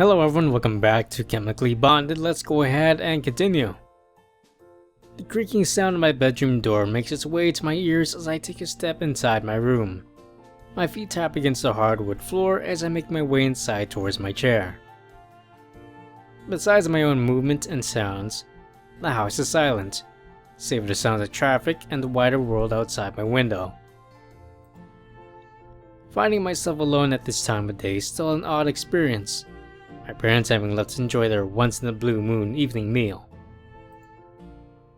Hello everyone, welcome back to Chemically Bonded. Let's go ahead and continue. The creaking sound of my bedroom door makes its way to my ears as I take a step inside my room. My feet tap against the hardwood floor as I make my way inside towards my chair. Besides my own movement and sounds, the house is silent, save for the sounds of traffic and the wider world outside my window. Finding myself alone at this time of day is still an odd experience, my parents having left to enjoy their once-in-a-blue-moon evening meal.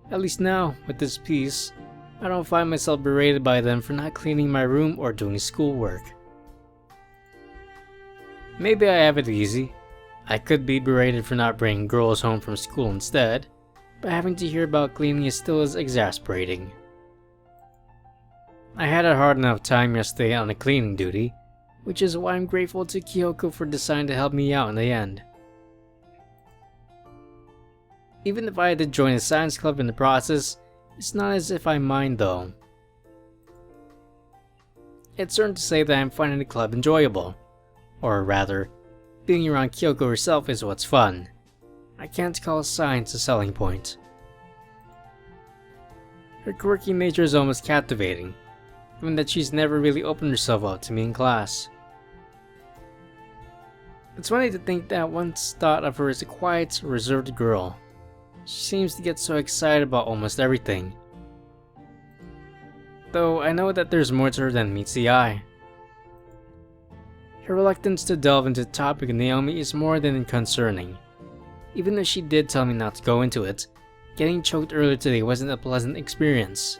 At least now, with this peace, I don't find myself berated by them for not cleaning my room or doing schoolwork. Maybe I have it easy. I could be berated for not bringing girls home from school instead, but having to hear about cleaning is still as exasperating. I had a hard enough time yesterday on a cleaning duty, which is why I'm grateful to Kyoko for deciding to help me out in the end. Even if I had to join a science club in the process, it's not as if I mind though. It's certain to say that I'm finding the club enjoyable, or rather, being around Kyoko herself is what's fun. I can't call science a selling point. Her quirky nature is almost captivating, given that she's never really opened herself up to me in class. It's funny to think that I once thought of her as a quiet, reserved girl. She seems to get so excited about almost everything. Though I know that there's more to her than meets the eye. Her reluctance to delve into the topic of Naomi is more than concerning. Even though she did tell me not to go into it, getting choked earlier today wasn't a pleasant experience.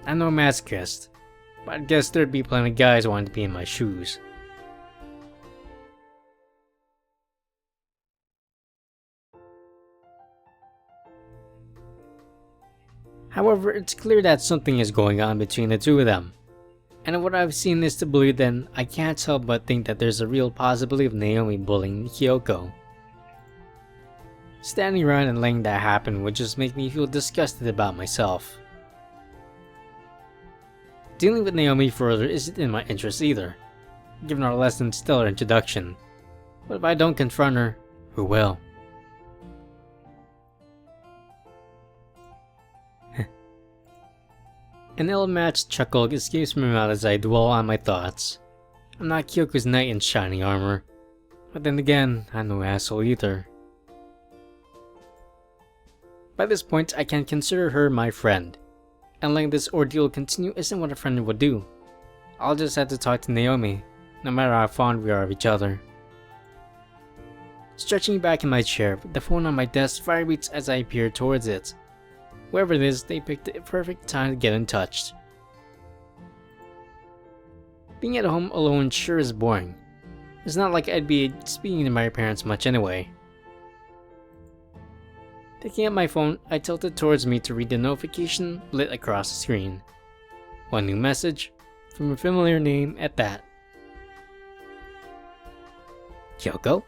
I'm no masochist, but I guess there'd be plenty of guys wanting to be in my shoes. However, it's clear that something is going on between the two of them. And what I've seen is to believe, then I can't help but think that there's a real possibility of Naomi bullying Kyoko. Standing around and letting that happen would just make me feel disgusted about myself. Dealing with Naomi further isn't in my interest either, given our less than stellar introduction. But if I don't confront her, who will? An ill-matched chuckle escapes my mouth as I dwell on my thoughts. I'm not Kyoko's knight in shining armor, but then again, I'm no asshole either. By this point, I can consider her my friend, and letting this ordeal continue isn't what a friend would do. I'll just have to talk to Naomi, no matter how fond we are of each other. Stretching back in my chair, the phone on my desk vibrates as I peer towards it. Whoever it is, they picked the perfect time to get in touch. Being at home alone sure is boring. It's not like I'd be speaking to my parents much anyway. Picking up my phone, I tilt it towards me to read the notification lit across the screen. One new message, from a familiar name at that. Kyoko?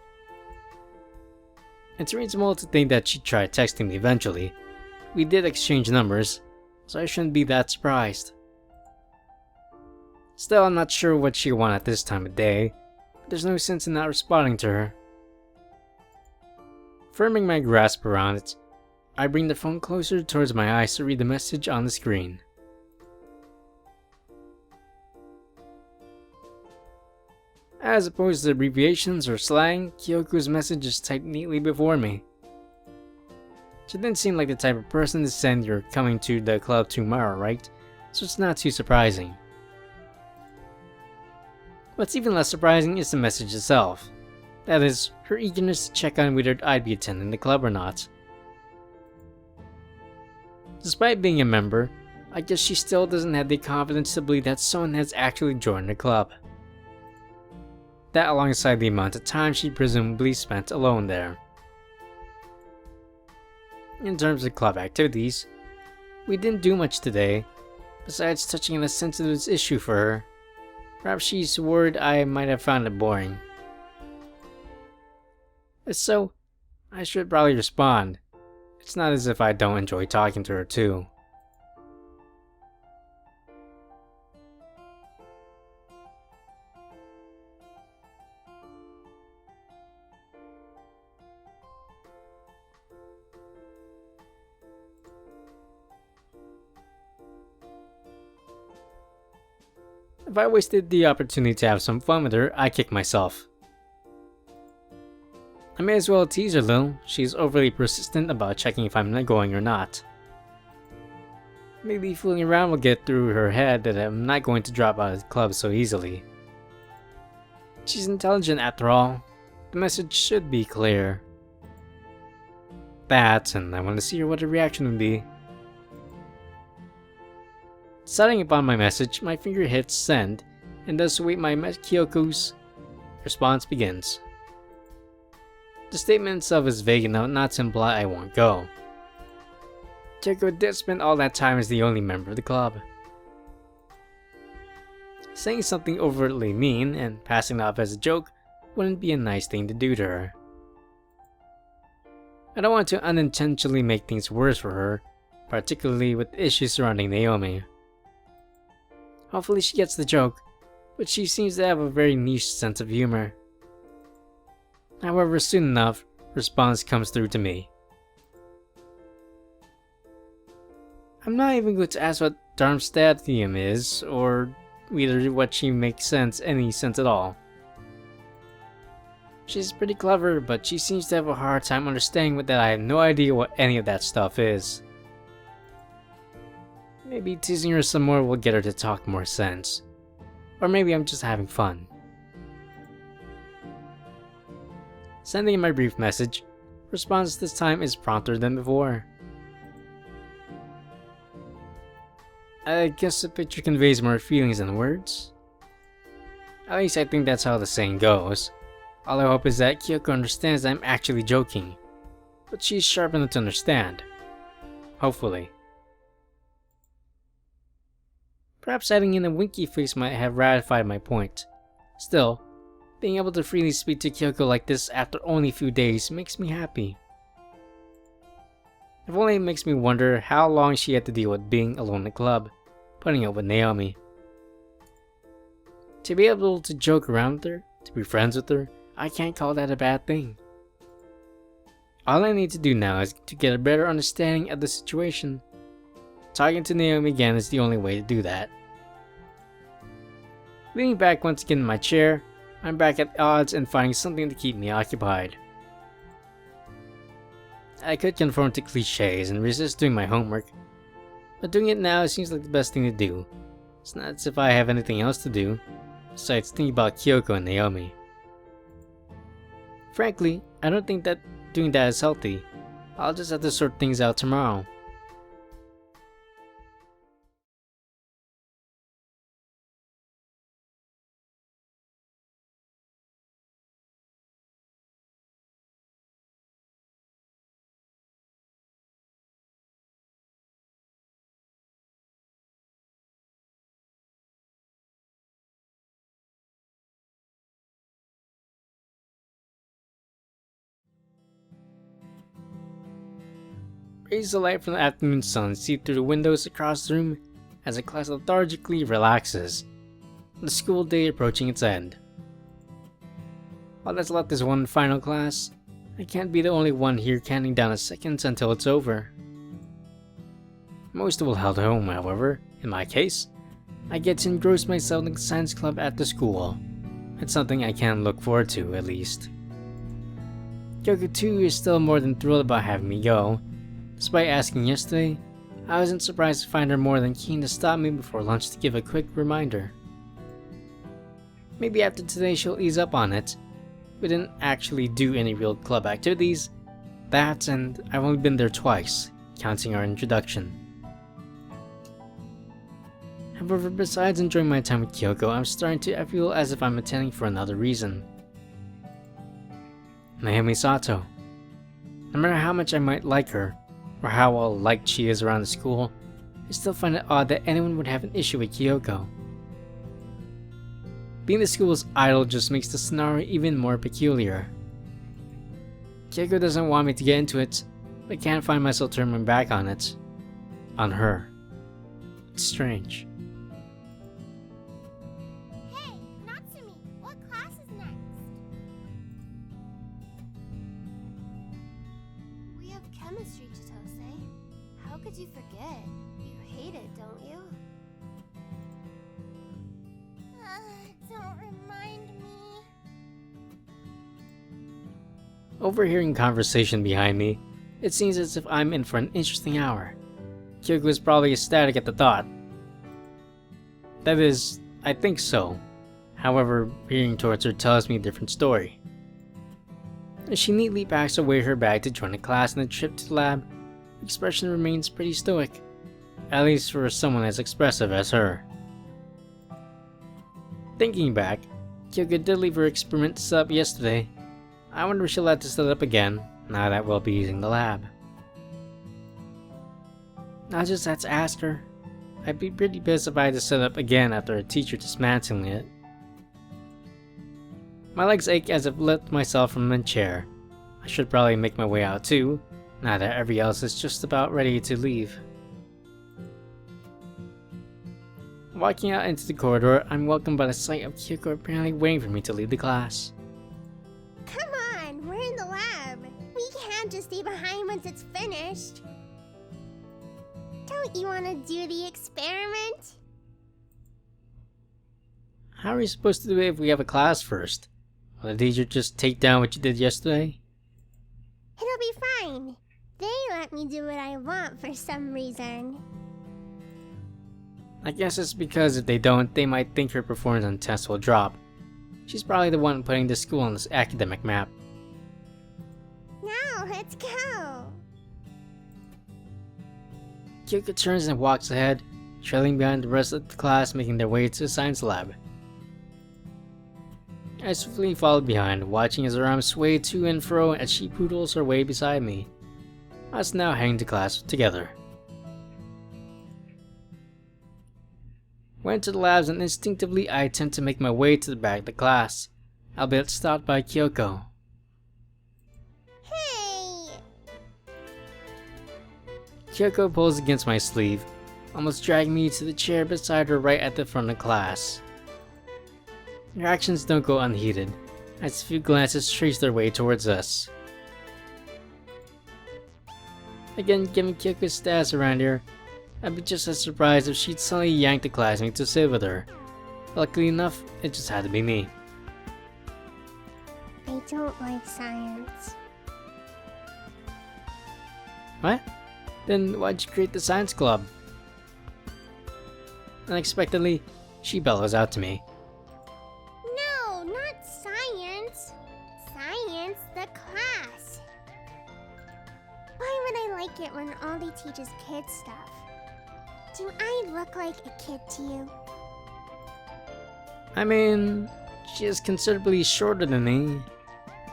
It's reasonable to think that she'd try texting me eventually. We did exchange numbers, so I shouldn't be that surprised. Still, I'm not sure what she'll want at this time of day, but there's no sense in not responding to her. Firming my grasp around it, I bring the phone closer towards my eyes to read the message on the screen. As opposed to abbreviations or slang, Kyoko's message is typed neatly before me. She didn't seem like the type of person to send "you're coming to the club tomorrow, right?" So it's not too surprising. What's even less surprising is the message itself. That is, her eagerness to check on whether I'd be attending the club or not. Despite being a member, I guess she still doesn't have the confidence to believe that someone has actually joined the club. That alongside the amount of time she presumably spent alone there. In terms of club activities, we didn't do much today, besides touching on a sensitive issue for her. Perhaps she's worried I might have found it boring. If so, I should probably respond. It's not as if I don't enjoy talking to her too. If I wasted the opportunity to have some fun with her, I kick myself. I may as well tease her a little. She's overly persistent about checking if I'm going or not. Maybe fooling around will get through her head that I'm not going to drop out of the club so easily. She's intelligent after all. The message should be clear. That, and I want to see what her reaction would be. Deciding upon my message, my finger hits send, and thus await Kyoko's response begins. The statement itself is vague enough not to imply I won't go. Kyoko did spend all that time as the only member of the club. Saying something overtly mean and passing it off as a joke wouldn't be a nice thing to do to her. I don't want to unintentionally make things worse for her, particularly with issues surrounding Naomi. Hopefully she gets the joke, but she seems to have a very niche sense of humor. However, soon enough, response comes through to me. I'm not even going to ask what Darmstadtium is, or whether what she makes any sense at all. She's pretty clever, but she seems to have a hard time understanding that I have no idea what any of that stuff is. Maybe teasing her some more will get her to talk more sense. Or maybe I'm just having fun. Sending in my brief message, response this time is prompter than before. I guess the picture conveys more feelings than words. At least I think that's how the saying goes. All I hope is that Kyoko understands that I'm actually joking, but she's sharp enough to understand. Hopefully. Perhaps adding in a winky face might have ratified my point. Still, being able to freely speak to Kyoko like this after only a few days makes me happy. If only it makes me wonder how long she had to deal with being alone in the club, putting up with Naomi. To be able to joke around with her, to be friends with her, I can't call that a bad thing. All I need to do now is to get a better understanding of the situation. Talking to Naomi again is the only way to do that. Leaning back once again in my chair, I'm back at odds and finding something to keep me occupied. I could conform to cliches and resist doing my homework, but doing it now seems like the best thing to do. It's not as if I have anything else to do, besides thinking about Kyoko and Naomi. Frankly, I don't think that doing that is healthy. I'll just have to sort things out tomorrow. Rays of light from the afternoon sun seep through the windows across the room as the class lethargically relaxes, the school day approaching its end. All that's left is one final class. I can't be the only one here counting down the seconds until it's over. Most will held home, however. In my case, I get to engross myself in the science club at the school. It's something I can look forward to, at least. Pt.2 is still more than thrilled about having me go. Despite asking yesterday, I wasn't surprised to find her more than keen to stop me before lunch to give a quick reminder. Maybe after today she'll ease up on it. We didn't actually do any real club activities. That, and I've only been there twice, counting our introduction. However, besides enjoying my time with Kyoko, I'm starting to feel as if I'm attending for another reason. Naomi Sato. No matter how much I might like her, or how well liked she is around the school, I still find it odd that anyone would have an issue with Kyoko. Being the school's idol just makes the scenario even more peculiar. Kyoko doesn't want me to get into it, but I can't find myself turning my back on it. On her. It's strange. Hey, Natsumi, what class is next? We have chemistry, Chitose. How could you forget? You hate it, don't you? Overhearing conversation behind me, it seems as if I'm in for an interesting hour. Kyoko is probably ecstatic at the thought. That is, I think so. However, peering towards her tells me a different story. As she neatly packs away her bag to join a class in the trip to the lab, the expression remains pretty stoic, at least for someone as expressive as her. Thinking back, Kyoko did leave her experiment set up yesterday. I wonder if she'll let this set up again, now that we'll be using the lab. I'll just have to ask her. I'd be pretty pissed if I had to set up again after a teacher dismantling it. My legs ache as I've lifted myself from my chair. I should probably make my way out too, now that everybody else is just about ready to leave. Walking out into the corridor, I'm welcomed by the sight of Kyoko apparently waiting for me to leave the class. Come on, we're in the lab. We can't just stay behind once it's finished. Don't you want to do the experiment? How are we supposed to do it if we have a class first? Will the teacher just take down what you did yesterday? It'll be fine. They let me do what I want for some reason. I guess it's because if they don't, they might think her performance on tests will drop. She's probably the one putting the school on this academic map. Now, let's go. Kyoko turns and walks ahead, trailing behind the rest of the class making their way to the science lab. I swiftly followed behind, watching as her arms sway to and fro as she poodles her way beside me. Us now heading to class together. Went to the labs and instinctively I attempt to make my way to the back of the class, albeit stopped by Kyoko. Hey! Kyoko pulls against my sleeve, almost dragging me to the chair beside her right at the front of class. Her actions don't go unheeded, as a few glances trace their way towards us. Again, given Kyoko's status around here, I'd be just as surprised if she'd suddenly yanked a classmate to sit with her. Luckily enough, it just had to be me. I don't like science. What? Then why'd you create the science club? Unexpectedly, she bellows out to me. No, not science. Science, the class. Why would I like it when all they teach is kid stuff? Do I look like a kid to you? I mean, she is considerably shorter than me,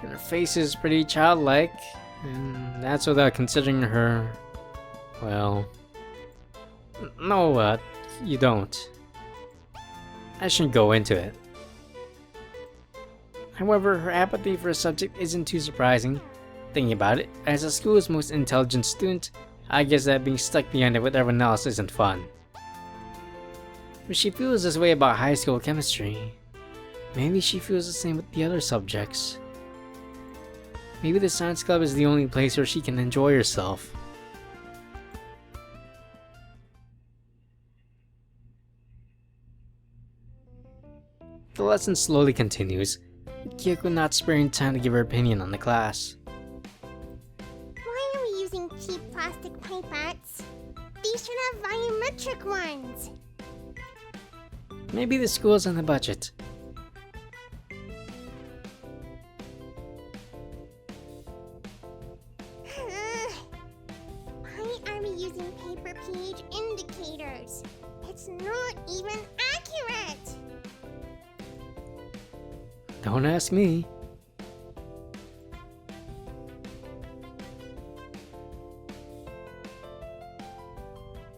and her face is pretty childlike, and that's without considering her, well... No, you don't. I shouldn't go into it. However, her apathy for a subject isn't too surprising. Thinking about it, as the school's most intelligent student, I guess that being stuck behind it with everyone else isn't fun. But she feels this way about high school chemistry. Maybe she feels the same with the other subjects. Maybe the science club is the only place where she can enjoy herself. The lesson slowly continues, with Kyoko not sparing time to give her opinion on the class. Why are we using cheap plastic pipettes? These should have volumetric ones. Maybe the school's on the budget. Why are we using paper pH indicators? It's not even accurate. Don't ask me.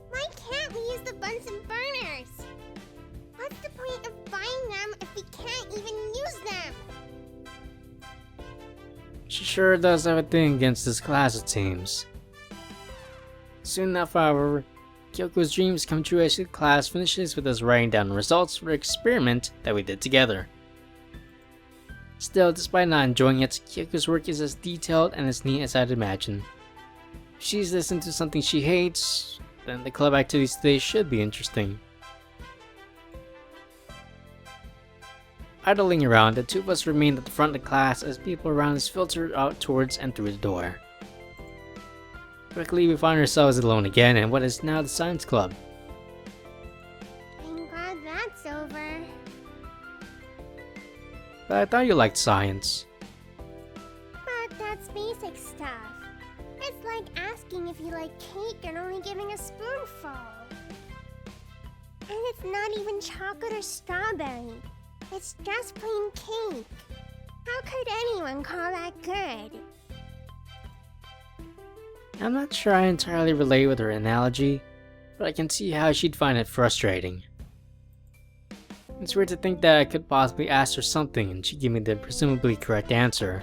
Why can't we use the Bunsen burners? What's the point of buying them if we can't even use them? She sure does have a thing against this class, it seems. Soon enough, however, Kyoko's dreams come true as the class finishes with us writing down the results for the experiment that we did together. Still, despite not enjoying it, Kyoko's work is as detailed and as neat as I'd imagine. If she's listened to something she hates, then the club activities today should be interesting. Idling around, the two of us remained at the front of the class as people around us filtered out towards and through the door. Quickly, we find ourselves alone again in what is now the science club. I'm glad that's over. But I thought you liked science. But that's basic stuff. It's like asking if you like cake and only giving a spoonful. And it's not even chocolate or strawberry. It's just plain cake. How could anyone call that good? I'm not sure I entirely relate with her analogy, but I can see how she'd find it frustrating. It's weird to think that I could possibly ask her something and she'd give me the presumably correct answer.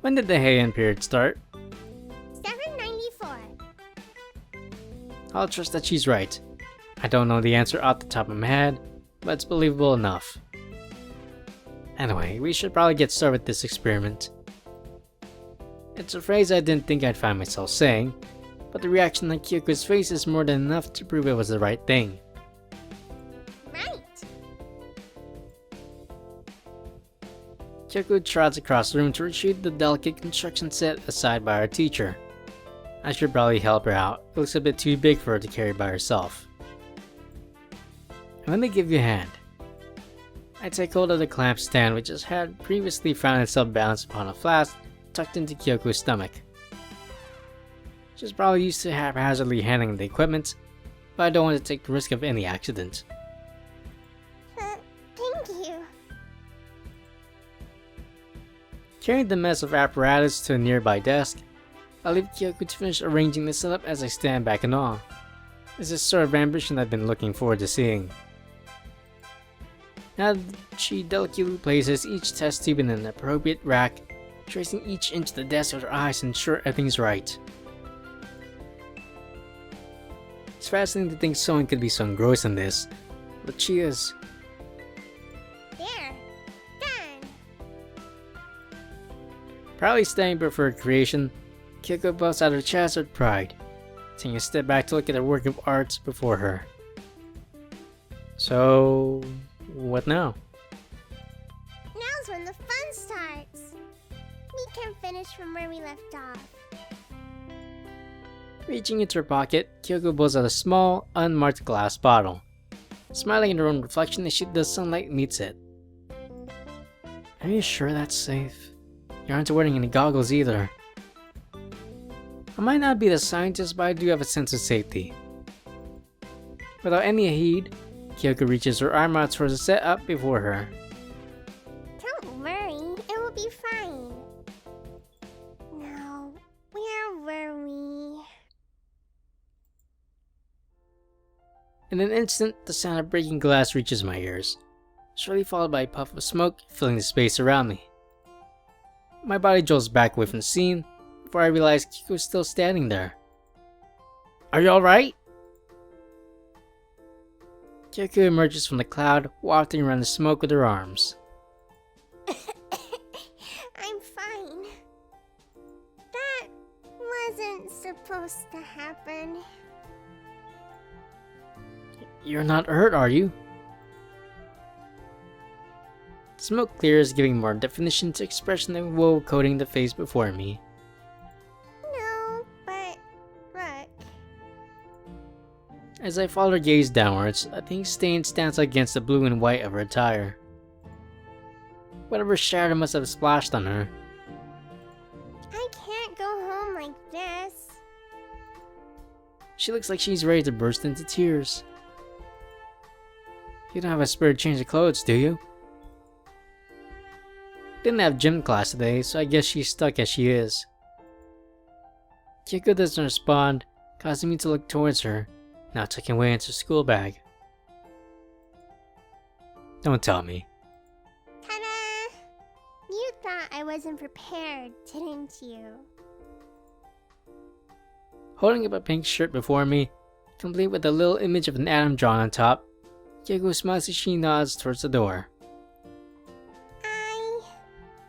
When did the Heian period start? 794. I'll trust that she's right. I don't know the answer off the top of my head, but it's believable enough. Anyway, we should probably get started with this experiment. It's a phrase I didn't think I'd find myself saying, but the reaction on Kyoko's face is more than enough to prove it was the right thing. Right. Kyoko trots across the room to retrieve the delicate construction set aside by our teacher. I should probably help her out. It looks a bit too big for her to carry by herself. Let me give you a hand. I take hold of the clamp stand which has had previously found itself balanced upon a flask tucked into Kyoko's stomach. She's probably used to haphazardly handling the equipment, but I don't want to take the risk of any accident. Thank you. Carrying the mess of apparatus to a nearby desk, I leave Kyoko to finish arranging the setup as I stand back in awe. This is the sort of ambition I've been looking forward to seeing. Now she delicately places each test tube in an appropriate rack, tracing each inch of the desk with her eyes to ensure everything's right. It's fascinating to think someone could be so engrossed in this, but she is. There. Done. Proudly standing before her creation, Kyoko busts out her chest with pride, taking a step back to look at the work of art before her. So, what now? Now's when the fun starts. We can finish from where we left off. Reaching into her pocket, Kyoko pulls out a small, unmarked glass bottle, smiling at her own reflection as the sunlight meets it. Are you sure that's safe? You aren't wearing any goggles either. I might not be the scientist, but I do have a sense of safety. Without any heed, Kyoko reaches her arm out towards the setup before her. Don't worry, it will be fine. Now, where were we? In an instant, the sound of breaking glass reaches my ears, shortly followed by a puff of smoke filling the space around me. My body jolts back away from the scene before I realize Kyoko is still standing there. Are you alright? Kyoko emerges from the cloud, wafting around the smoke with her arms. I'm fine. That wasn't supposed to happen. You're not hurt, are you? Smoke clears, giving more definition to expression than woe coating the face before me. No, but look. As I follow her gaze downwards, a pink stain stands against the blue and white of her attire. Whatever shadow must have splashed on her. I can't go home like this. She looks like she's ready to burst into tears. You don't have a spare change of clothes, do you? Didn't have gym class today, so I guess she's stuck as she is. Kyoko doesn't respond, causing me to look towards her, now tucking away into her school bag. Don't tell me. Ta-da! You thought I wasn't prepared, didn't you? Holding up a pink shirt before me, complete with a little image of an atom drawn on top, Kyoko smiles as she nods towards the door. I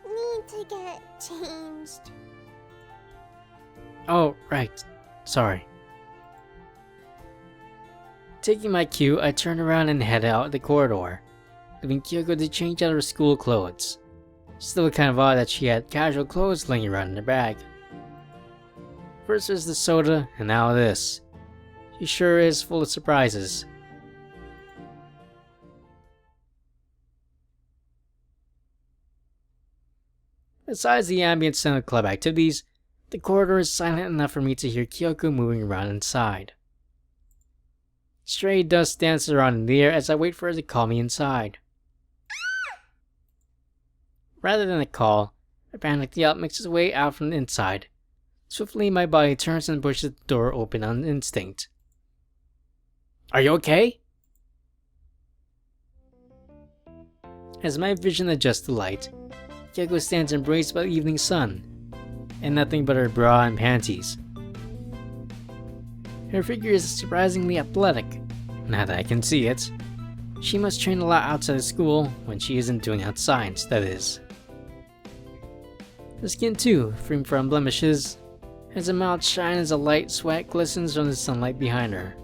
need to get changed. Oh, right. Sorry. Taking my cue, I turn around and head out the corridor, leaving Kyoko to change out her school clothes. Still kind of odd that she had casual clothes laying around in her bag. First was the soda, and now this. She sure is full of surprises. Besides the ambient sound of club activities, the corridor is silent enough for me to hear Kyoko moving around inside. Stray dust dances around in the air as I wait for her to call me inside. Rather than a call, a panicked yelp makes its way out from the inside. Swiftly, my body turns and pushes the door open on instinct. Are you okay? As my vision adjusts to light, Kyoko stands embraced by the evening sun, and nothing but her bra and panties. Her figure is surprisingly athletic, now that I can see it. She must train a lot outside of school when she isn't doing out science, that is. Her skin too, free from blemishes, has a mild shine as a light sweat glistens from the sunlight behind her.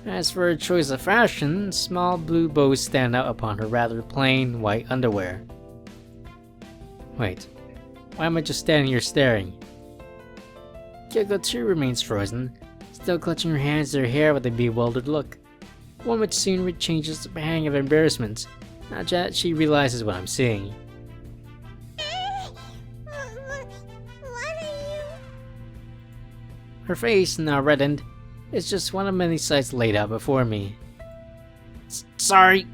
As for her choice of fashion, small blue bows stand out upon her rather plain white underwear. Wait, why am I just standing here staring? Kyoko too remains frozen, still clutching her hands to her hair with a bewildered look, one which soon changes to a pang of embarrassment, now that she realizes what I'm seeing. What are you? Her face, now reddened, is just one of many sights laid out before me. Sorry!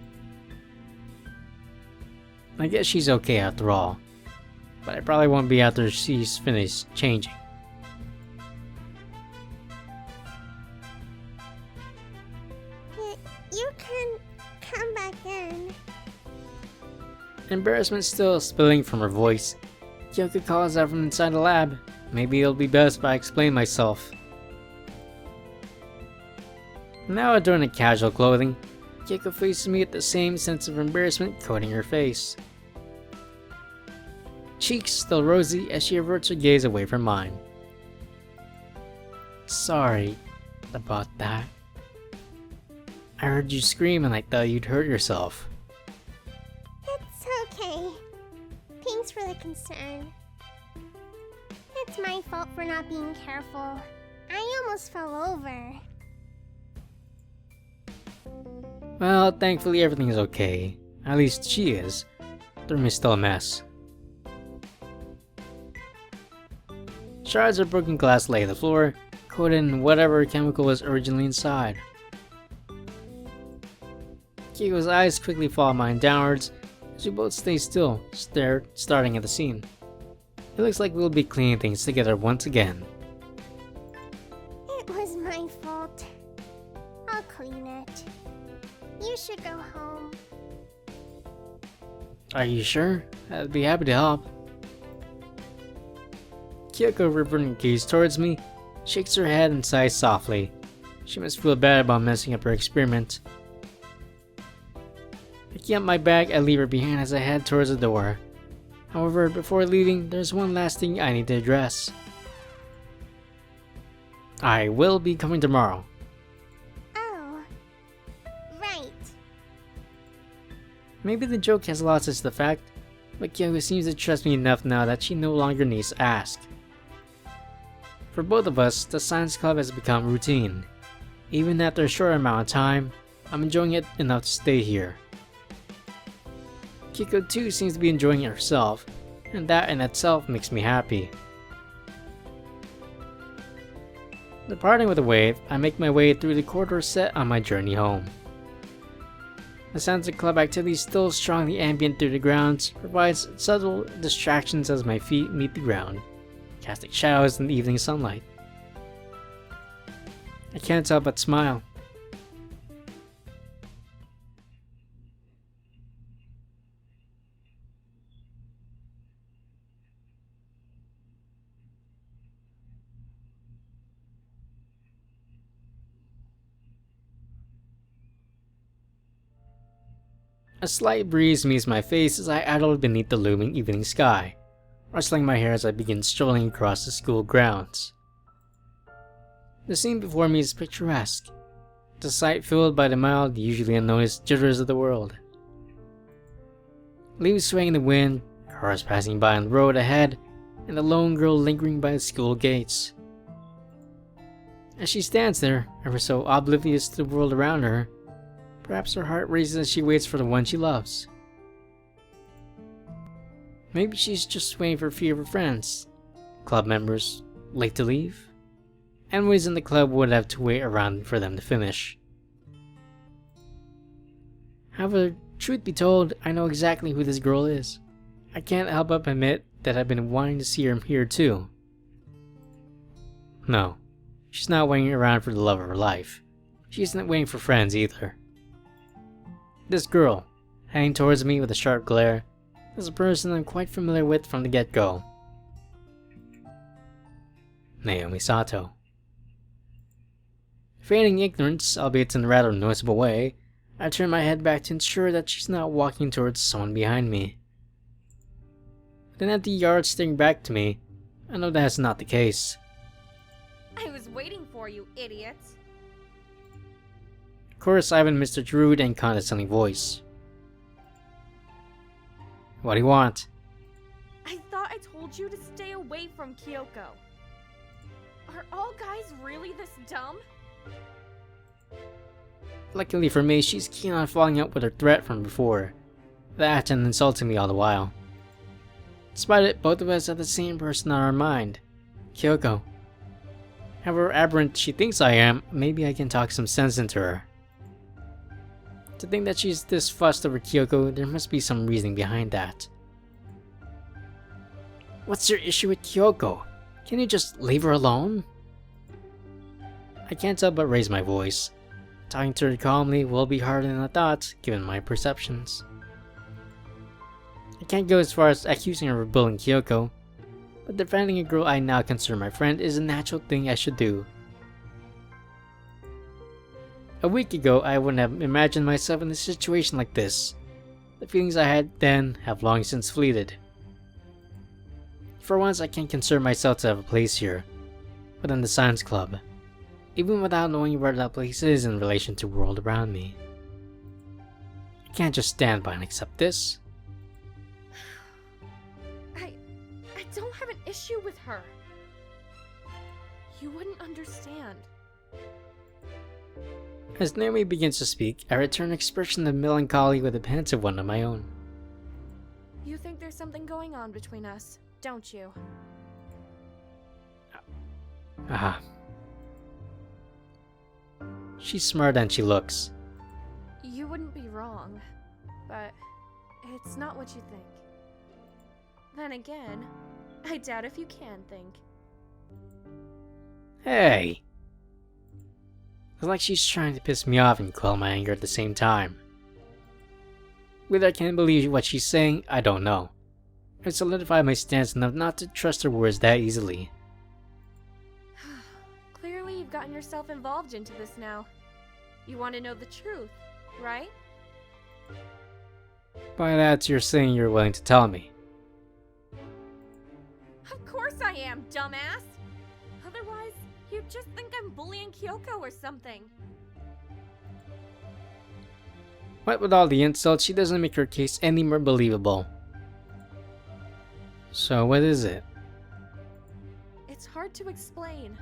I guess she's okay after all, but I probably won't be after she's finished changing. You can come back in. Embarrassment still spilling from her voice, Kyoko calls out from inside the lab. Maybe it'll be best if I explain myself. Now adorned in casual clothing, Kyoko faces me with the same sense of embarrassment coating her face. Cheeks still rosy as she averts her gaze away from mine. Sorry about that. I heard you scream and I thought you'd hurt yourself. It's okay. Thanks for the concern. It's my fault for not being careful. I almost fell over. Well, thankfully everything's okay. At least she is. The room is still a mess. Shards of broken glass lay on the floor, coated in whatever chemical was originally inside. Kyoko's eyes quickly follow mine downwards as we both stay still, staring at the scene. It looks like we'll be cleaning things together once again. It was my fault. I'll clean it. You should go home. Are you sure? I'd be happy to help. Kyoko, reverting her gaze towards me, shakes her head and sighs softly. She must feel bad about messing up her experiment. Picking up my bag, I leave her behind as I head towards the door. However, before leaving, there's one last thing I need to address. I will be coming tomorrow. Oh. Right. Maybe the joke has lost its effect, but Kyoko seems to trust me enough now that she no longer needs to ask. For both of us, the science club has become routine. Even after a short amount of time, I'm enjoying it enough to stay here. Kyoko too seems to be enjoying it herself, and that in itself makes me happy. Departing with a wave, I make my way through the corridor set on my journey home. The sounds of club activity still strongly ambient through the grounds provides subtle distractions as my feet meet the ground, casting shadows in the evening sunlight. I can't help but smile. A slight breeze meets my face as I idle beneath the looming evening sky, rustling my hair as I begin strolling across the school grounds. The scene before me is picturesque. the sight filled by the mild, usually unnoticed jitters of the world. Leaves swaying in the wind, cars passing by on the road ahead, and the lone girl lingering by the school gates. As she stands there, ever so oblivious to the world around her, perhaps her heart races as she waits for the one she loves. Maybe she's just waiting for a few of her friends, club members, late to leave. Anyways, in the club would have to wait around for them to finish. However, truth be told, I know exactly who this girl is. I can't help but admit that I've been wanting to see her here too. No, she's not waiting around for the love of her life. She isn't waiting for friends either. This girl, heading towards me with a sharp glare, is a person I'm quite familiar with from the get-go. Naomi Sato. Feigning ignorance, albeit in a rather noticeable way, I turn my head back to ensure that she's not walking towards someone behind me. With an empty yard staring back to me, I know that's not the case. I was waiting for you, idiot. Of course, I have in Mr. rude and condescending voice. What do you want? I thought I told you to stay away from Kyoko. Are all guys really this dumb? Luckily for me, she's keen on following up with her threat from before. That and insulting me all the while. Despite it, both of us have the same person on our mind. Kyoko. However aberrant she thinks I am, maybe I can talk some sense into her. To think that she's this fussed over Kyoko, there must be some reasoning behind that. What's your issue with Kyoko? Can you just leave her alone? I can't help but raise my voice. Talking to her calmly will be harder than I thought, given my perceptions. I can't go as far as accusing her of bullying Kyoko, but defending a girl I now consider my friend is a natural thing I should do. A week ago, I wouldn't have imagined myself in a situation like this. The feelings I had then have long since fleeted. For once, I can consider myself to have a place here, within the science club, even without knowing where that place is in relation to the world around me. I can't just stand by and accept this. I don't have an issue with her. You wouldn't understand. As Naomi begins to speak, I return an expression of melancholy with a pensive one of my own. You think there's something going on between us, don't you? Aha. She's smarter than she looks. You wouldn't be wrong, but it's not what you think. Then again, I doubt if you can think. Hey! It's like she's trying to piss me off and quell my anger at the same time. Whether I can believe what she's saying, I don't know. I've solidified my stance enough not to trust her words that easily. Clearly you've gotten yourself involved into this now. You want to know the truth, right? By that, you're saying you're willing to tell me. Of course I am, dumbass! Otherwise, you'd just think I'm bullying Kyoko or something. What with all the insults, she doesn't make her case any more believable. So what is it? It's hard to explain.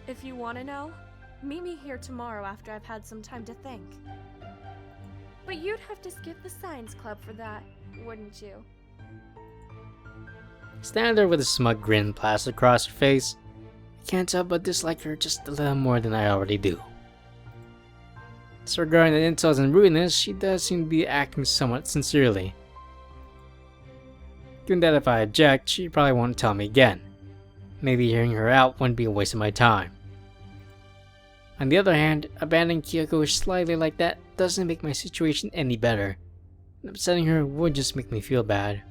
If you want to know, meet me here tomorrow after I've had some time to think. But you'd have to skip the science club for that, wouldn't you? Standing there with a smug grin plastered across her face, I can't help but dislike her just a little more than I already do. So regarding the insults and rudeness, she does seem to be acting somewhat sincerely. Given that if I object, she probably won't tell me again. Maybe hearing her out wouldn't be a waste of my time. On the other hand, abandoning Kyoko slightly like that doesn't make my situation any better, and upsetting her would just make me feel bad.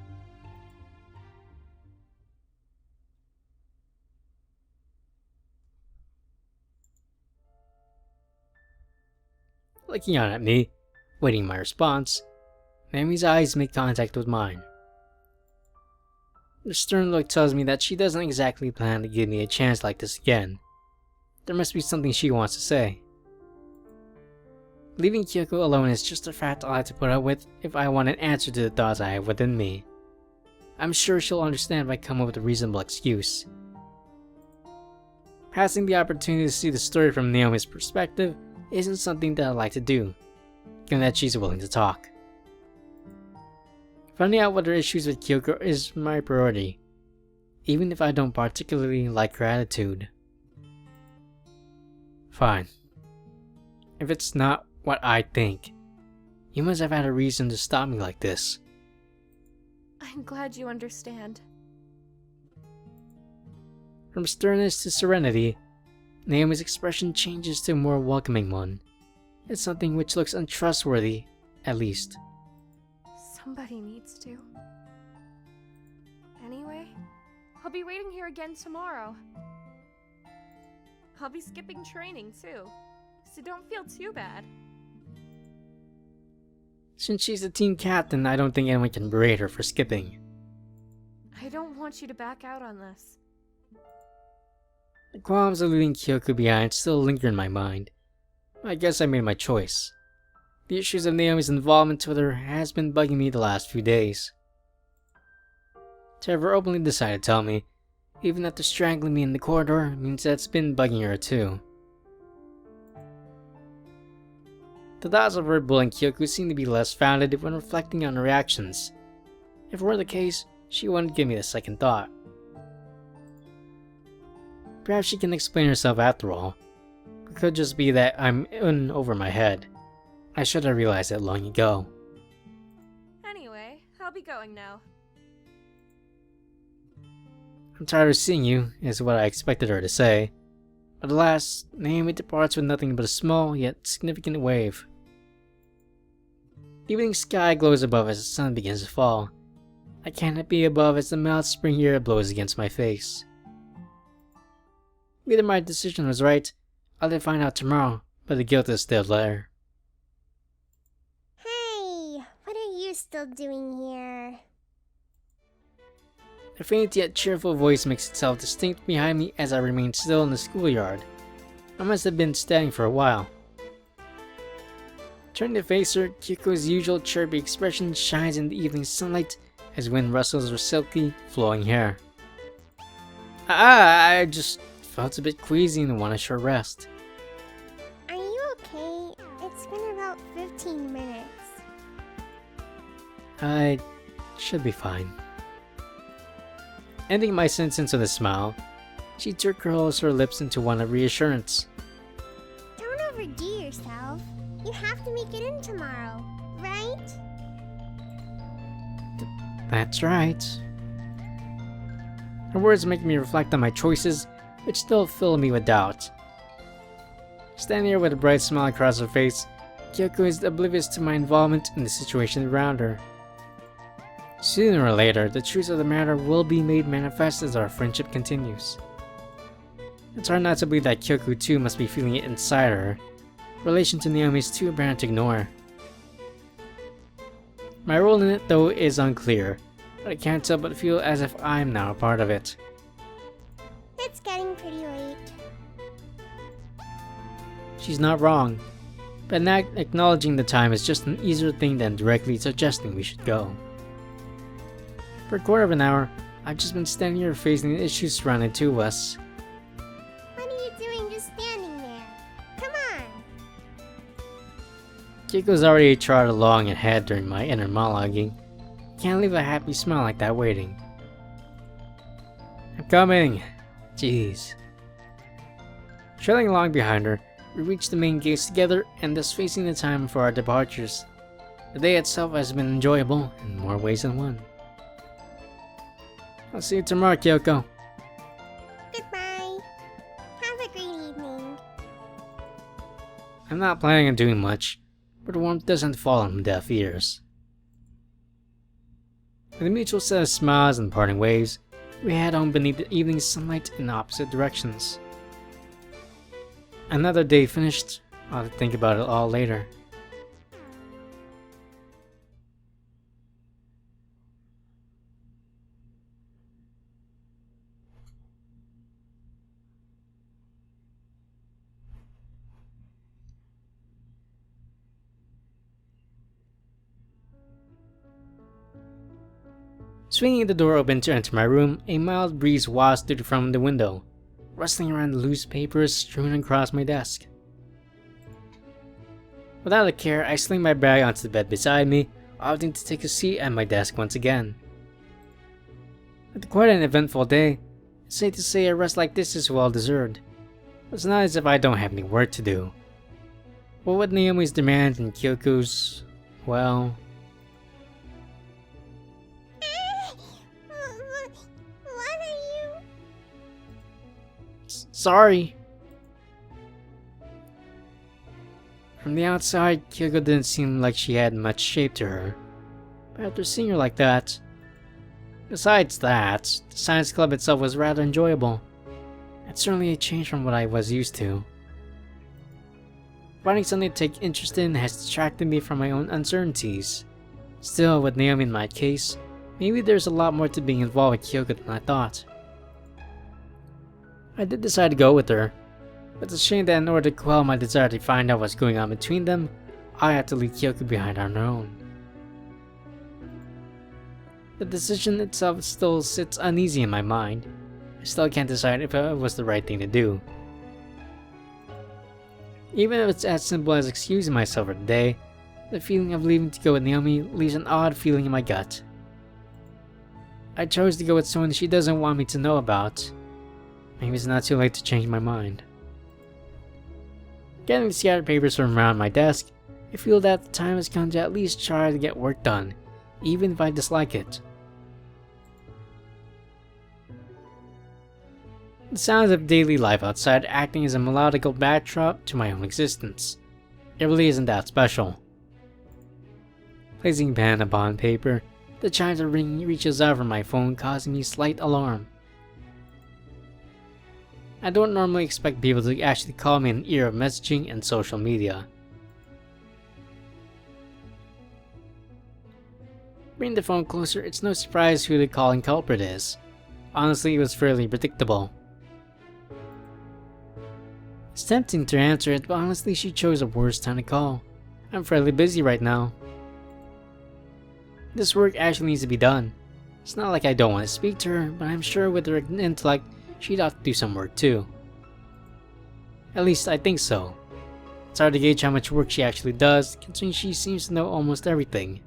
Looking out at me, waiting my response, Naomi's eyes make contact with mine. The stern look tells me that she doesn't exactly plan to give me a chance like this again. There must be something she wants to say. Leaving Kyoko alone is just a fact I'll have to put up with if I want an answer to the thoughts I have within me. I'm sure she'll understand if I come up with a reasonable excuse. Passing the opportunity to see the story from Naomi's perspective isn't something that I like to do, given that she's willing to talk. Finding out what her issues with Kyoko is my priority, even if I don't particularly like her attitude. Fine. If it's not what I think, you must have had a reason to stop me like this. I'm glad you understand. From sternness to serenity, Naomi's expression changes to a more welcoming one. It's something which looks untrustworthy, at least. Somebody needs to. Anyway, I'll be waiting here again tomorrow. I'll be skipping training too, so don't feel too bad. Since she's the team captain, I don't think anyone can berate her for skipping. I don't want you to back out on this. The qualms of leaving Kyoko behind still linger in my mind. I guess I made my choice. The issues of Naomi's involvement with her has been bugging me the last few days. To have her openly decide to tell me, even after strangling me in the corridor, means that it's been bugging her too. The thoughts of her bullying Kyoko seem to be less founded when reflecting on her actions. If it were the case, she wouldn't give me the second thought. Perhaps she can explain herself after all. It could just be that I'm in over my head. I should have realized that long ago. Anyway, I'll be going now. I'm tired of seeing you, is what I expected her to say. But alas, Naomi departs with nothing but a small yet significant wave. The evening sky glows above as the sun begins to fall. I cannot be above as the mild spring air blows against my face. Either my decision was right, I'll find out tomorrow, but the guilt is still there. Hey, what are you still doing here? A faint yet cheerful voice makes itself distinct behind me as I remain still in the schoolyard. I must have been standing for a while. Turning to face her, Kyoko's usual chirpy expression shines in the evening sunlight as wind rustles her silky, flowing hair. I just felt a bit queasy and want a short rest. Are you okay? It's been about 15 minutes. I should be fine. Ending my sentence with a smile, she curls her lips into one of reassurance. Don't overdo yourself. You have to make it in tomorrow, right? That's right. Her words make me reflect on my choices, which still fill me with doubt. Standing here with a bright smile across her face, Kyoko is oblivious to my involvement in the situation around her. Sooner or later, the truth of the matter will be made manifest as our friendship continues. It's hard not to believe that Kyoko too must be feeling it inside her. Relation to Naomi is too apparent to ignore. My role in it, though, is unclear, but I can't help but feel as if I'm now a part of it. It's getting pretty late. She's not wrong, but not acknowledging the time is just an easier thing than directly suggesting we should go. For a quarter of an hour, I've just been standing here facing the issues surrounding the two of us. What are you doing just standing there? Come on! Kyoko's already trotted along ahead during my inner monologuing. Can't leave a happy smile like that waiting. I'm coming! Jeez. Trailing along behind her, we reach the main gates together and thus facing the time for our departures. The day itself has been enjoyable in more ways than one. I'll see you tomorrow, Kyoko. Goodbye. Have a great evening. I'm not planning on doing much, but the warmth doesn't fall on deaf ears. With a mutual set of smiles and parting waves, we head home beneath the evening sunlight in opposite directions. Another day finished. I'll have to think about it all later. Swinging the door open to enter my room, a mild breeze wafted from the window, rustling around the loose papers strewn across my desk. Without a care, I sling my bag onto the bed beside me, opting to take a seat at my desk once again. After quite an eventful day, it's safe to say a rest like this is well deserved. It's not as if I don't have any work to do. But with Naomi's demands and Kyoko's, well... What are you? Sorry. From the outside, Kyoko didn't seem like she had much shape to her. But after seeing her like that... Besides that, the science club itself was rather enjoyable. It's certainly a change from what I was used to. Finding something to take interest in has distracted me from my own uncertainties. Still, with Naomi in my case, maybe there's a lot more to being involved with Kyoko than I thought. I did decide to go with her, but it's a shame that in order to quell my desire to find out what's going on between them, I had to leave Kyoko behind on her own. The decision itself still sits uneasy in my mind. I still can't decide if it was the right thing to do. Even if it's as simple as excusing myself for the day, the feeling of leaving to go with Naomi leaves an odd feeling in my gut. I chose to go with someone she doesn't want me to know about. Maybe it's not too late to change my mind. Getting the scattered papers from around my desk, I feel that the time has come to at least try to get work done, even if I dislike it. The sounds of daily life outside acting as a melodical backdrop to my own existence. It really isn't that special. Placing pen upon paper, the chimes of ringing reaches out from my phone, causing me slight alarm. I don't normally expect people to actually call me in an era of messaging and social media. Bringing the phone closer, it's no surprise who the calling culprit is. Honestly, it was fairly predictable. It's tempting to answer it, but honestly she chose the worst time to call. I'm fairly busy right now. This work actually needs to be done. It's not like I don't want to speak to her, but I'm sure with her intellect, she'd ought to do some work too. At least I think so. It's hard to gauge how much work she actually does, considering she seems to know almost everything.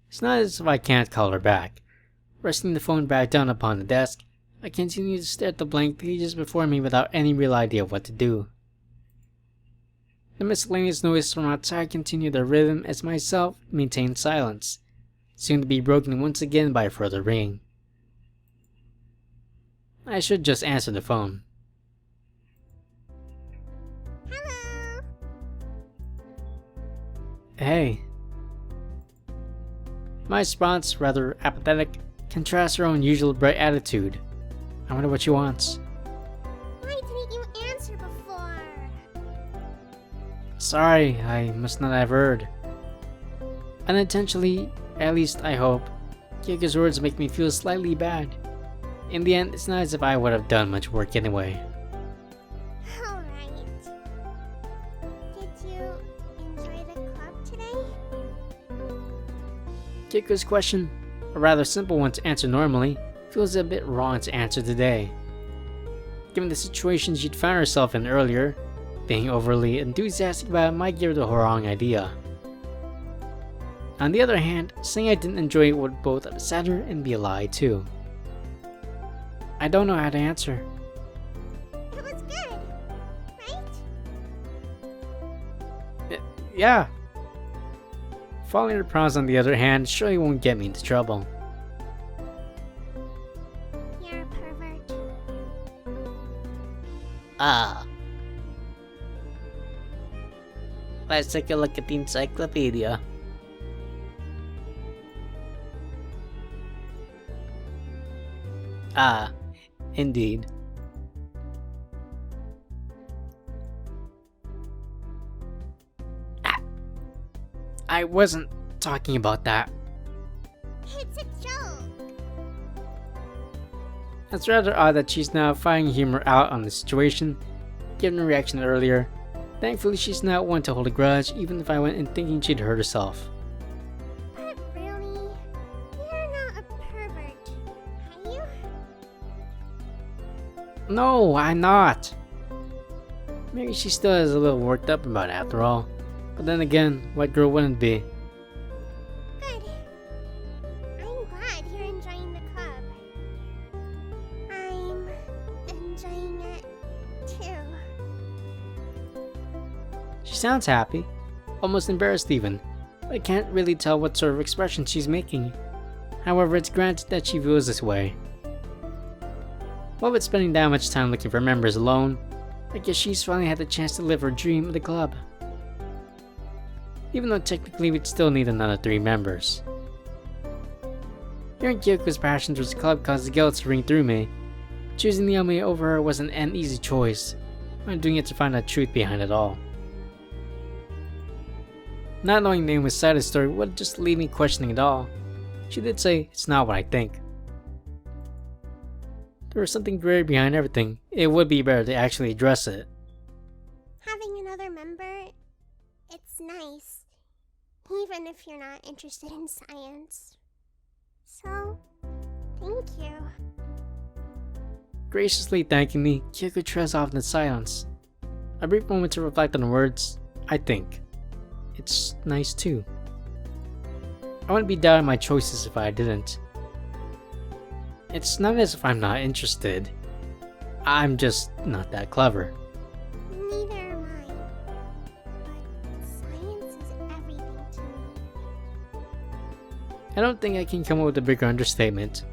It's not as if I can't call her back. Resting the phone back down upon the desk, I continue to stare at the blank pages before me without any real idea of what to do. The miscellaneous noises from outside continue their rhythm as myself maintain silence, soon to be broken once again by a further ring. I should just answer the phone. Hello. Hey. My response, rather apathetic, contrasts her own usual bright attitude. I wonder what she wants. Why didn't you answer before? Sorry, I must not have heard. Unintentionally, at least I hope, Kyoko's words make me feel slightly bad. In the end, it's not as if I would have done much work anyway. Alright. Did you enjoy the club today? Kyoko's question, a rather simple one to answer normally, feels a bit wrong to answer today. Given the situation she'd found herself in earlier, being overly enthusiastic about it might give her the wrong idea. On the other hand, saying I didn't enjoy it would both upset her and be a lie too. I don't know how to answer. It was good, right? Yeah. Following her promise on the other hand surely won't get me into trouble. You're a pervert. Ah. Let's take a look at the encyclopedia. Ah, indeed. I wasn't talking about that. It's a joke. It's rather odd that she's now finding humor out on the situation, given her reaction earlier. Thankfully, she's not one to hold a grudge, even if I went in thinking she'd hurt herself. But really, you're not a pervert, are you? No, I'm not! Maybe she still is a little worked up about it after all. But then again, what girl wouldn't be? Good. I'm glad you're enjoying the club. I'm enjoying it too. She sounds happy, almost embarrassed even, but I can't really tell what sort of expression she's making. However, it's granted that she feels this way. What with spending that much time looking for members alone, I guess she's finally had the chance to live her dream of the club. Even though technically we'd still need another 3 members. Hearing Kyoko's passion towards the club caused the guilt to ring through me. Choosing Naomi over her wasn't an easy choice. I'm doing it to find the truth behind it all. Not knowing Naomi's side of the story would just leave me questioning it all. She did say, it's not what I think. There was something greater behind everything. It would be better to actually address it. Having another member, it's nice, even if you're not interested in science. So, thank you. Graciously thanking me, Kyoko trails off into silence. A brief moment to reflect on the words, I think. It's nice too. I wouldn't be doubting my choices if I didn't. It's not as if I'm not interested. I'm just not that clever. Neither am I. But science is everything to me. I don't think I can come up with a bigger understatement.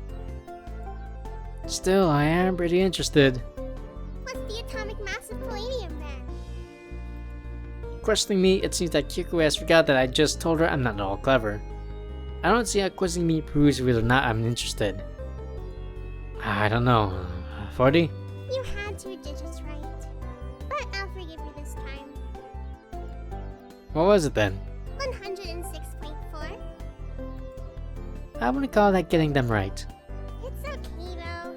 Still, I am pretty interested. What's the atomic mass of palladium then? Questioning me, it seems that Kyoko has forgot that I just told her I'm not at all clever. I don't see how quizzing me proves whether or not I'm interested. I don't know. 40? You had 2 digits right. But I'll forgive you this time. What was it then? 106.4. I wouldn't call that getting them right. It's okay though.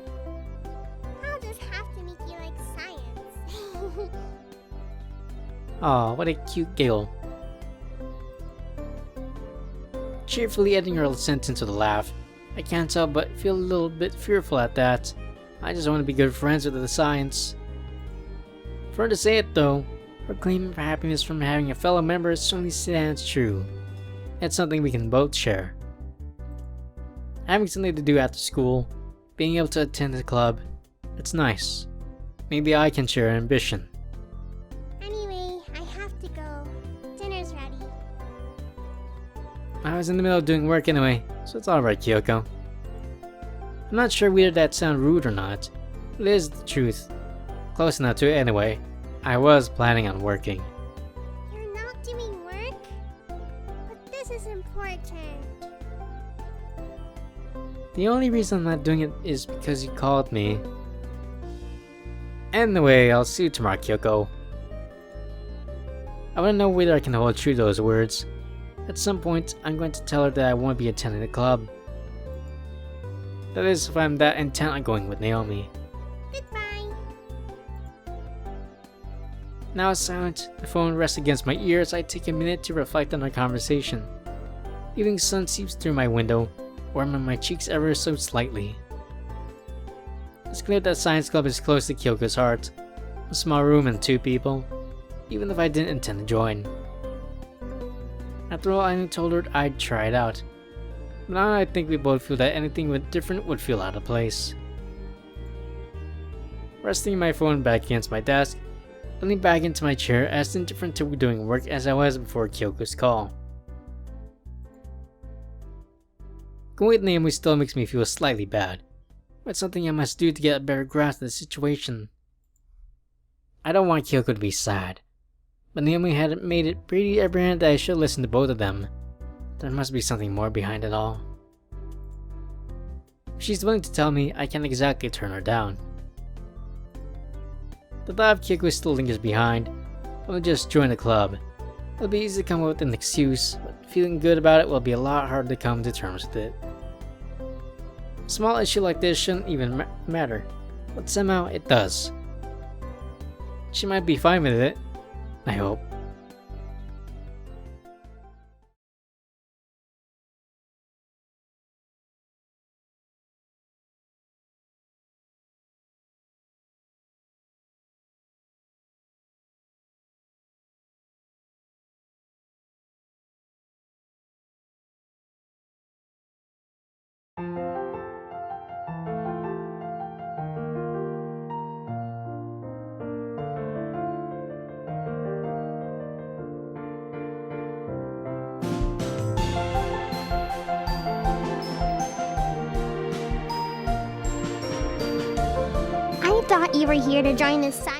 I'll just have to make you like science. Aw, what a cute giggle. Cheerfully ending her sentence with a laugh. I can't tell but feel a little bit fearful at that. I just want to be good friends with the science. For her to say it though, her claim for happiness from having a fellow member certainly stands true. It's something we can both share. Having something to do after school, being able to attend the club, it's nice. Maybe I can share her ambition. Anyway, I have to go. Dinner's ready. I was in the middle of doing work anyway, so it's alright, Kyoko. I'm not sure whether that sounds rude or not, but it is the truth. Close enough to it anyway. I was planning on working. You're not doing work? But this is important. The only reason I'm not doing it is because you called me. Anyway, I'll see you tomorrow, Kyoko. I want to know whether I can hold true to those words. At some point, I'm going to tell her that I won't be attending the club. That is, if I'm that intent on going with Naomi. Goodbye. Now it's silent, the phone rests against my ear as I take a minute to reflect on our conversation. Evening sun seeps through my window, warming my cheeks ever so slightly. It's clear that Science Club is close to Kyoko's heart. A small room and 2 people, even if I didn't intend to join. After all, I told her I'd try it out. But now I think we both feel that anything different would feel out of place. Resting my phone back against my desk, I lean back into my chair as indifferent to doing work as I was before Kyoko's call. Going with Naomi still makes me feel slightly bad, but it's something I must do to get a better grasp of the situation. I don't want Kyoko to be sad, but Naomi had made it pretty apparent that I should listen to both of them. There must be something more behind it all. If she's willing to tell me, I can't exactly turn her down. The thought of Kyoko still lingers behind. I'll just join the club. It'll be easy to come up with an excuse, but feeling good about it will be a lot harder to come to terms with it. A small issue like this shouldn't even matter, but somehow it does. She might be fine with it, I hope. I thought you were here to join this side.